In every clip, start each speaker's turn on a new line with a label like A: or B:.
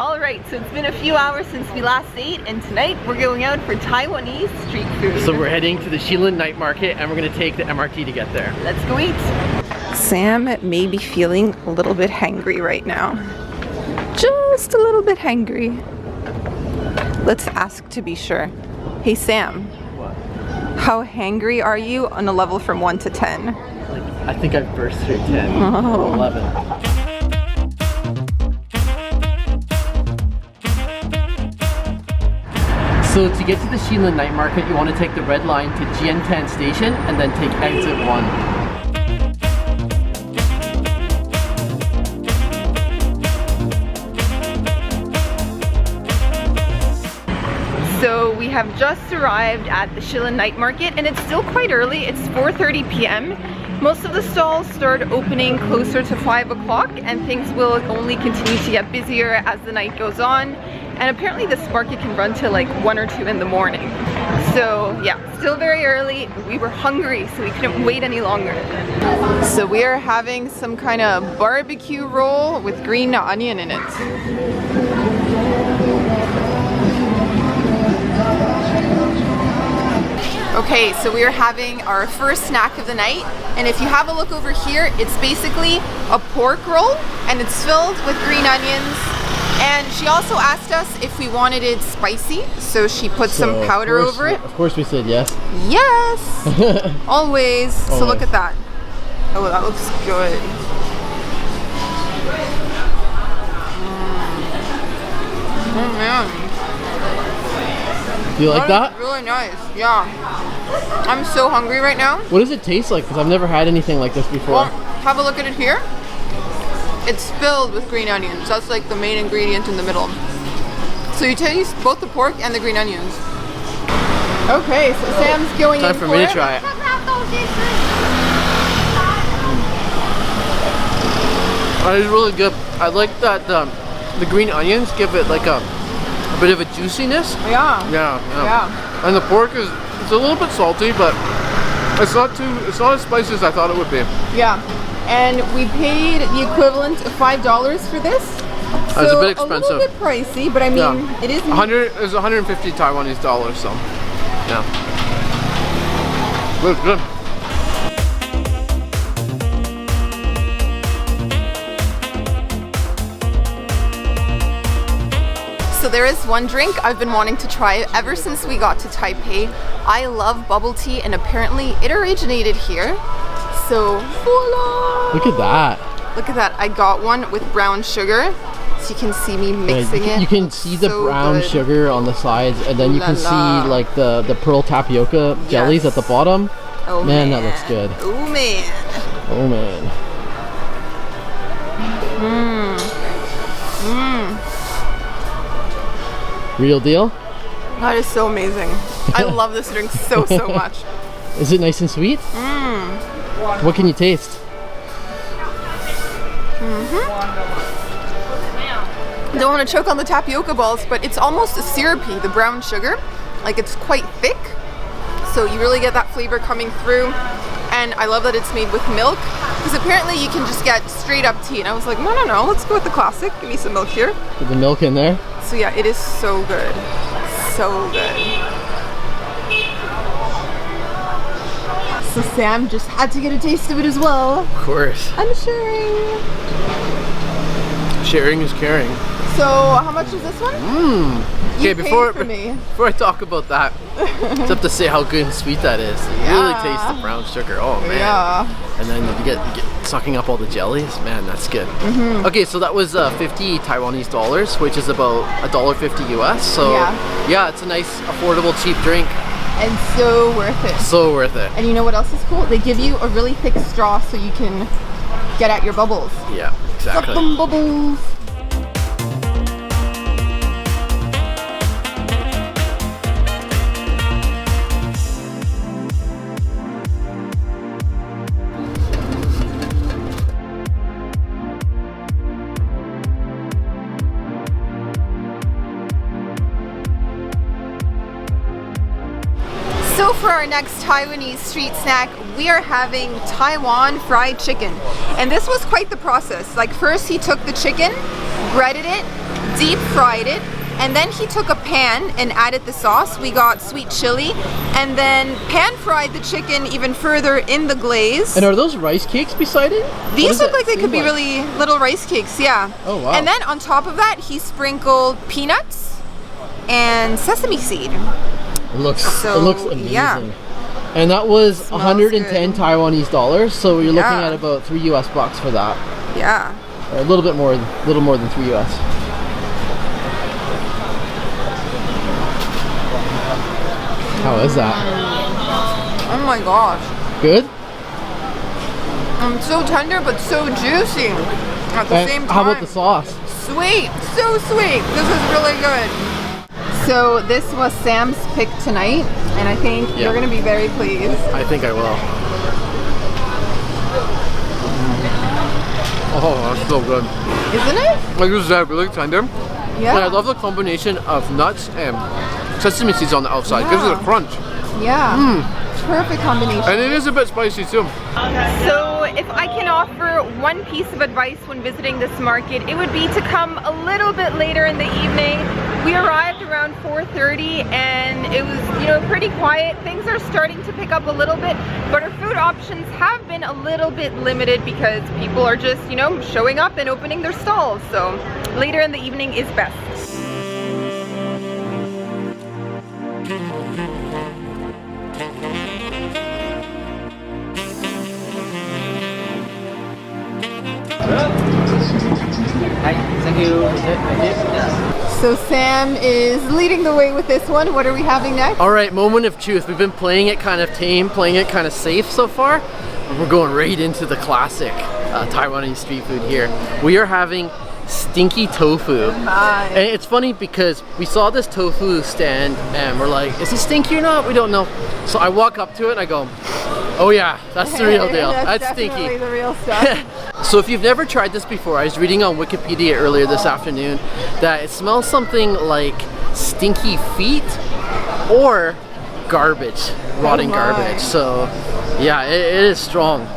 A: Alright, so it's been a few hours since we last ate, and tonight we're going out for Taiwanese street food.
B: So we're heading to the Shilin Night Market and we're gonna take the MRT to get there.
A: Let's go eat. Sam may be feeling a little bit hangry right now. Just a little bit hangry. Let's ask to be sure. Hey Sam.
B: What?
A: How hangry are you on a level from 1 to 10?
B: Like, I think I've burst through 10 or 11. So to get to the Shilin Night Market, you want to take the red line to Jiantan Station and then take exit 1.
A: So we have just arrived at the Shilin Night Market, and it's still quite early. It's 4:30 p.m. Most of the stalls start opening closer to 5 o'clock, and things will only continue to get busier as the night goes on. And apparently this market can run till like 1 or 2 in the morning. So yeah, still very early. We were hungry, so we couldn't wait any longer. So we are having some kind of barbecue roll with green onion in it. Okay, so we are having our first snack of the night, and if you have a look over here, it's basically a pork roll, and it's filled with green onions. And she also asked us if we wanted it spicy, so she put some powder over it.
B: Of course we said yes.
A: Yes! Always. So look at that. Oh, that looks good. Oh man.
B: Do you like that?
A: Really nice, yeah. I'm so hungry right now.
B: What does it taste like? Because I've never had anything like this before.
A: Well, have a look at it here. It's filled with green onions. That's like the main ingredient in the middle. So you taste both the pork and the green onions. Okay, so Sam's going in
B: Time for me to try it. It's really good. I like that the green onions give it like a bit of a juiciness.
A: Yeah.
B: Yeah. And the pork is, it's a little bit salty, but it's not as spicy as I thought it would be.
A: Yeah. And we paid the equivalent of $5 for this. So
B: it's a bit expensive.
A: A little bit pricey, but I mean, it is.
B: It's 150 Taiwanese dollars, so yeah. It's good.
A: So there is one drink I've been wanting to try ever since we got to Taipei. I love bubble tea, and apparently it originated here. So voila!
B: Look at that.
A: Look at that. I got one with brown sugar. So you can see me mixing it.
B: You can see the brown sugar on the sides, and then you can see like the pearl tapioca jellies at the bottom.
A: Oh
B: man, that looks good.
A: Oh man.
B: Oh man. Real deal?
A: That is so amazing. I love this drink so much.
B: Is it nice and sweet? What can you taste?
A: Don't want to choke on the tapioca balls, but it's almost a syrupy, the brown sugar. Like, it's quite thick, so you really get that flavor coming through. And I love that it's made with milk, because apparently you can just get straight up tea. And I was like, no, let's go with the classic. Give me some milk here.
B: Put the milk in there.
A: So yeah, it is so good. So good. So Sam just had to get a taste of it as well.
B: Of course.
A: I'm sharing.
B: Sharing is caring.
A: So how much is this one?
B: Okay, before
A: me.
B: I talk about that, it's up to say how good and sweet that is. You really taste the brown sugar. Oh man.
A: Yeah.
B: And then you get sucking up all the jellies. Man, that's good. Okay, so that was 50 Taiwanese dollars, which is about $1.50 US. So yeah, it's a nice, affordable, cheap drink.
A: And so worth it.
B: So worth it.
A: And you know what else is cool? They give you a really thick straw so you can get at your bubbles.
B: Yeah, exactly.
A: Suck them bubbles. So for our next Taiwanese street snack, we are having Taiwan fried chicken. And this was quite the process. Like, first he took the chicken, breaded it, deep fried it, and then he took a pan and added the sauce. We got sweet chili, and then pan fried the chicken even further in the glaze.
B: And are those rice cakes beside it?
A: These look like they could be really little rice cakes, yeah.
B: Oh wow.
A: And then on top of that, he sprinkled peanuts and sesame seed.
B: It looks amazing.
A: Yeah.
B: And that was
A: Smells
B: 110
A: good.
B: Taiwanese dollars, so you're looking at about $3 US for that.
A: Yeah.
B: Or a little more than 3 US. How is that?
A: Oh my gosh.
B: Good?
A: So tender but so juicy at the same time.
B: How about the sauce?
A: Sweet, so sweet. This is really good. So this was Sam's pick tonight, and I think you're gonna be very pleased.
B: I think I will. Oh, that's so good.
A: Isn't it?
B: Like you said, really tender.
A: Yeah.
B: And I love the combination of nuts and sesame seeds on the outside. Gives it a crunch.
A: Yeah. Perfect combination.
B: And it is a bit spicy too.
A: So if I can offer one piece of advice when visiting this market, it would be to come a little bit later in the evening. We arrived around 4:30 and it was, you know, pretty quiet. Things are starting to pick up a little bit, but our food options have been a little bit limited because people are just, you know, showing up and opening their stalls. So later in the evening is best.
B: Thank you.
A: So Sam is leading the way with this one. What are we having next?
B: All right, moment of truth. We've been playing it kind of tame, playing it kind of safe so far. And we're going right into the classic Taiwanese street food here. We are having Stinky Tofu. And it's funny because we saw this tofu stand and we're like, is it stinky or not? We don't know. So I walk up to it and I go, oh yeah, that's the real deal. That's stinky.
A: The real stuff.
B: So if you've never tried this before, I was reading on Wikipedia earlier this afternoon that it smells something like stinky feet or garbage, rotting garbage. So yeah, it is strong.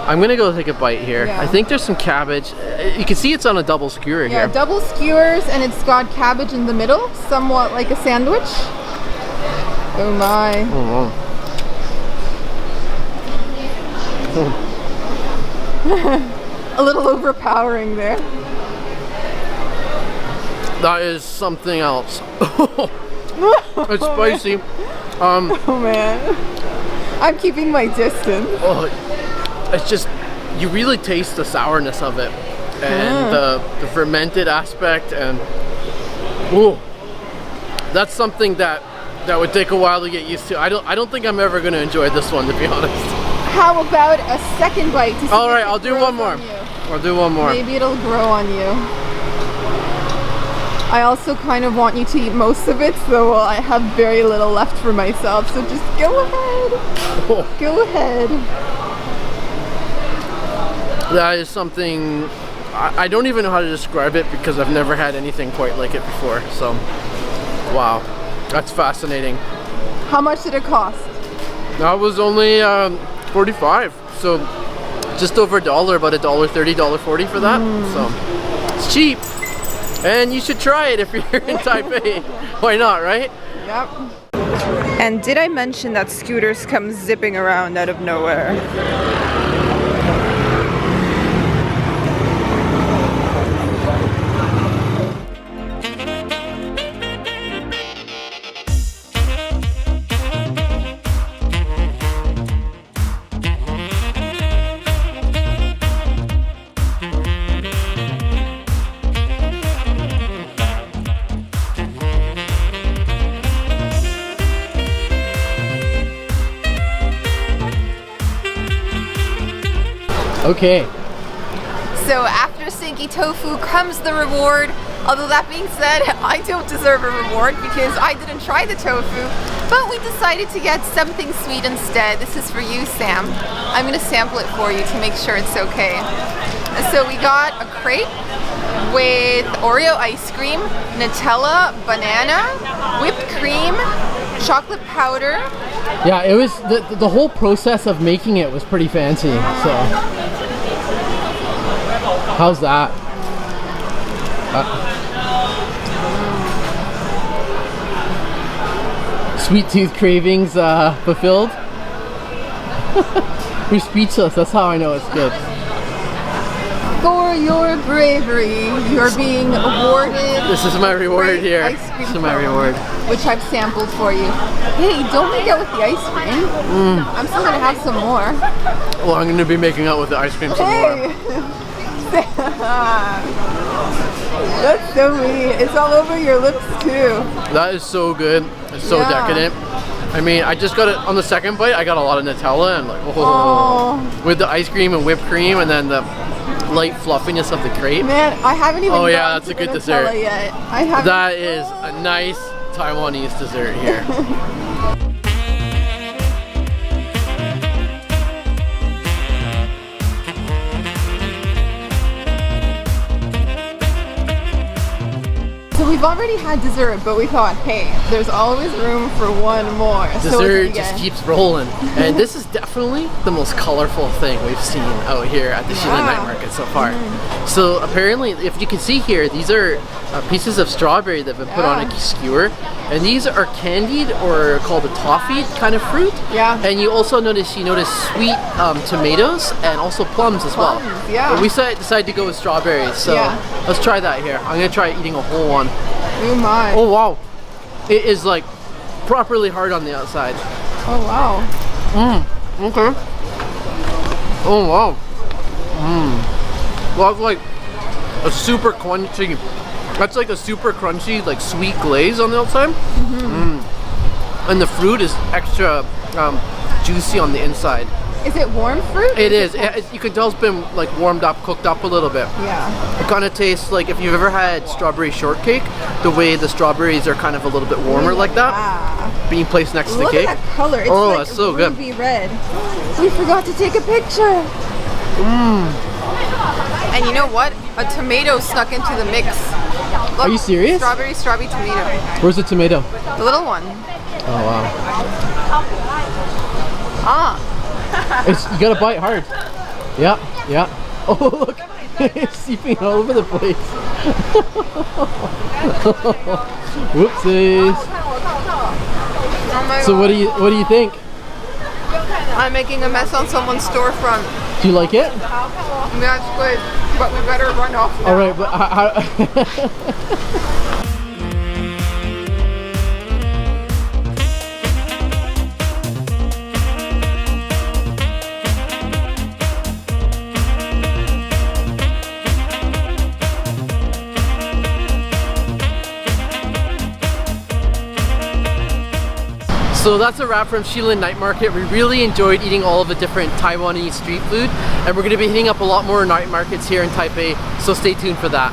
B: I'm gonna go take a bite here.
A: Yeah.
B: I think there's some cabbage. You can see it's on a double skewer here.
A: Yeah, double skewers, and it's got cabbage in the middle, somewhat like a sandwich. Oh my.
B: Oh, wow.
A: A little overpowering there.
B: That is something else. It's spicy.
A: Oh man. I'm keeping my distance.
B: Oh, it's just, you really taste the sourness of it and the fermented aspect, and ooh, that's something that would take a while to get used to. I don't think I'm ever going to enjoy this one, to be honest.
A: How about a second bite to see
B: All right,
A: if it
B: I'll do
A: grows
B: one more.
A: on you?
B: I'll do one more.
A: Maybe it'll grow on you. I also kind of want you to eat most of it, so I have very little left for myself, so just go ahead.
B: Oh.
A: Go ahead.
B: That is something, I don't even know how to describe it because I've never had anything quite like it before. So, wow, that's fascinating.
A: How much did it cost?
B: That was only 45, so just over $1, about $1.30, $1.40 for that. So it's cheap, and you should try it if you're here in Taipei. Why not, right?
A: Yep. And did I mention that scooters come zipping around out of nowhere?
B: Okay.
A: So after Stinky Tofu comes the reward. Although that being said, I don't deserve a reward because I didn't try the tofu, but we decided to get something sweet instead. This is for you, Sam. I'm gonna sample it for you to make sure it's okay. So we got a crepe with Oreo ice cream, Nutella, banana, whipped cream, chocolate powder.
B: Yeah, it was, the whole process of making it was pretty fancy, so. How's that? sweet tooth cravings fulfilled. You're speechless, that's how I know it's good.
A: For your bravery, you're being awarded.
B: This is my reward here. This is my reward.
A: Which I've sampled for you. Hey, don't make out with the ice cream. I'm still gonna have some more.
B: Well, I'm gonna be making out with the ice cream some more.
A: That's so mean. It's all over your lips too.
B: That is so good. It's so decadent. I mean, I just got it on the second bite. I got a lot of Nutella and like, with the ice cream and whipped cream, and then the light fluffiness of the crepe.
A: Man, I haven't even.
B: Oh yeah, that's a good dessert.
A: Yet. I haven't.
B: That is a nice Taiwanese dessert here.
A: So we've already had dessert, but we thought, hey, there's always room for one more.
B: Dessert just keeps rolling. And this is definitely the most colorful thing we've seen out here at the Shilin Night Market so far. So apparently, if you can see here, these are pieces of strawberry that have been put on a skewer. And these are candied, or called a toffee kind of fruit.
A: Yeah.
B: And you also notice, sweet tomatoes and also plums as well.
A: Yeah.
B: But we decided to go with strawberries, so let's try that here. I'm gonna try eating a whole one.
A: Oh my.
B: Oh wow. It is like properly hard on the outside.
A: Oh wow.
B: Okay. Oh wow. Well, it's like a super crunchy. That's like a super crunchy, like sweet glaze on the outside. And the fruit is extra juicy on the inside.
A: Is it warm fruit?
B: It is. You can tell it's been like warmed up, cooked up a little bit.
A: Yeah.
B: It kind of tastes like if you've ever had strawberry shortcake, the way the strawberries are kind of a little bit warmer like that, being placed next to the cake.
A: Look at that color. It's
B: like
A: that's
B: so good.
A: Ruby red. We forgot to take a picture. And you know what? A tomato snuck into the mix. Look,
B: are you serious?
A: Strawberry tomato.
B: Where's the tomato?
A: The little one.
B: Oh wow. You gotta bite hard. Yeah. Oh look, it's seeping all over the place. Whoopsies. So what do you think?
A: I'm making a mess on someone's storefront.
B: Do you like it?
A: That's good, but we better run off now.
B: All right, but how So that's a wrap from Shilin Night Market. We really enjoyed eating all of the different Taiwanese street food, and we're going to be hitting up a lot more night markets here in Taipei, so stay tuned for that.